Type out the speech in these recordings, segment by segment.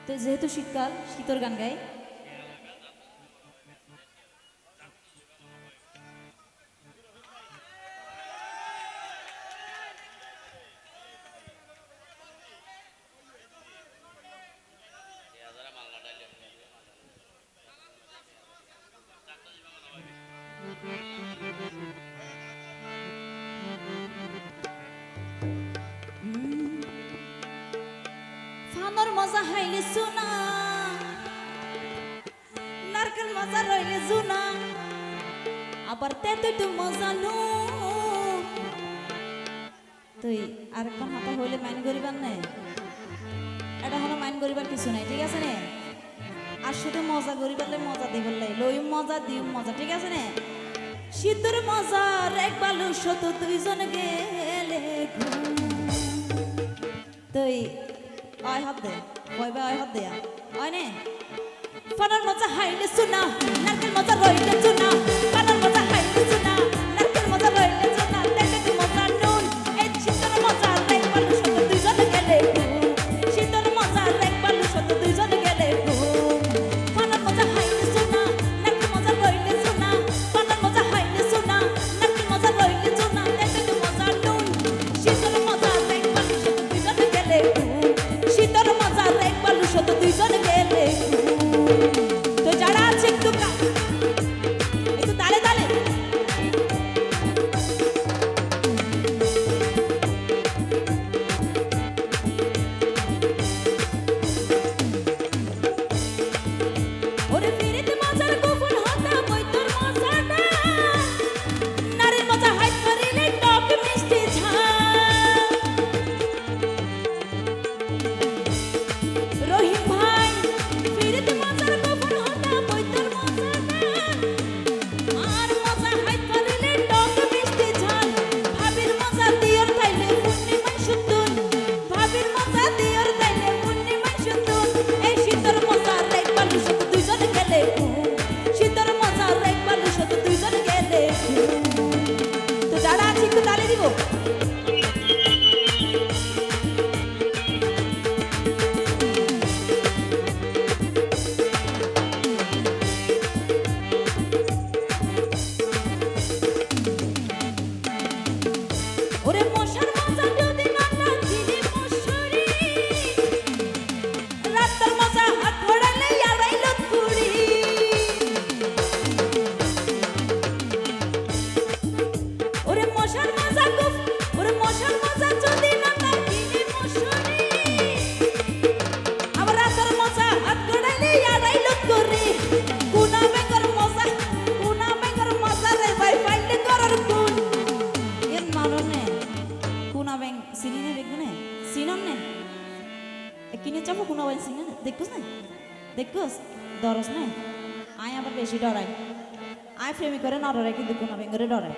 তো যেহেতু শীতকাল শীতর গান গাই। ফানর মজা হাইলে সোনা, নারকেল মজা রইলে জুনা, আবার তেতে তো মজা নো। তুই আরেকক্ষণ হাতা হইলে মাইন করিবার নাই, এটা হলো মাইন করিবার কিছু নাই, ঠিক আছে নে? আর শুধু মজা করিবারলে মজা দিবার লাই, লইম মজা দিম মজা, ঠিক আছে নে? শীতের মজা এক বালু শত দুইজন গেলে তুই আয় হাত দে, কইবে আয় হাত দে, আয় নে। ফানার মজা হাইলে সোনা, নারকেল মজা রইলে চুনা, ফানার মজা হাইলে সোনা, নারকেল মজা রইলে চুনা, তেতে মজা নুন। এই শীতের মজা এক বালু শত দুইজন গেলে শীতের মজা এক বালু শত দুইজন গেলে ফানার মজা হাইলে সোনা, নারকেল মজা রইলে চুনা, ফানার মজা হাইলে সোনা, নারকেল মজা রইলে চুনা, তেতে মজা নুন। শীতের মজা এক বালু শত দুইজন গেলে শীতের মজা এক বালু শত দুইজন গেলে। তো যারা আছে একটু তালে তালে ওরে ফিরিতে মজার গোপন হতা বই তোর মজাটা, নারীর মজা হাইট করিলে টক মিষ্টি ঝাল। রহিম ভাই ফিরিতে মজার গোপন হতা বই তোর মজাটা, আর মজা হাইট করিলে টক মিষ্টি ঝাল। ভাবির মজা দিয়র তাইলে পূর্ণিমায় সুন্দর, ভাবির মজা দিয়র তাইলে পূর্ণিমায় সুন্দর। এই শীতের মজা এক বালু শত দুইজন গেলে শীতের মজা এক বালু শত দুইজন গেলে। তো যারা আছে একটু তালে দিব। ওরে মশার মজা যদি না কিনে মশারি, রাতের মজা হাত ধরালে আড়াইল কুড়ি। ওরে মশার মজা গুফ, ওরে মশার মজা যদি না কিনে মশারি, আবার রাতের মজা হাত ধরালে আড়াইল কুড়ি। কুনা বেঙ্গর মজা রে ভাই ফাইলে করার কোন এর মারনে কোনা ব্যাং সিনিনে দেখবে না সিনন নে কিনে চাপো কোনা ব্যাং সিনিনে দেখছস না দেখছস দরস না। আয় আবার বেশি ডরাই, আয় প্রেমী করে না ডরাই, কিন্তু কোনা ব্যাং করে ডরাই।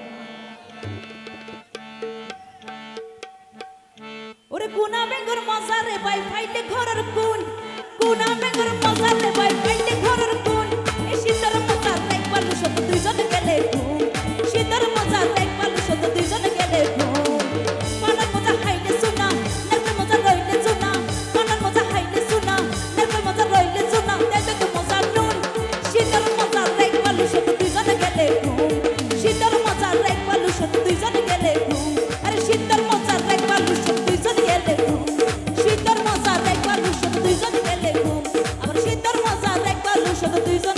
ওরে কোনা ব্যাঙ্গর মজা রে ভাই ফাইলে ঘরের কোন, কোনা ব্যাঙ্গর মজা রে ভাই ফাইলে ঘরের কোন। এই শীতের মজা এক বালু শত দুইজন গেলে শীতের মজা এক বালু শত দুইজন গেলে। ফানার মজা হাইলে সোনা, নারকেল মজা রইলে চুনা, ফানার মজা হাইলে সোনা, নারকেল মজা রইলে চুনা, তেতে তো মজা নুন। শীতের মজা এক বালু শত দুইজন গেলে শীতের মজা এক বালু শত দুইজন গেলে। আরে শীতের মজা এক বালু শত দুইজন গেলে শীতের মজা এক বালু শত দুইজন গেলে আবার শীতের মজা এক বালু শত দুইজন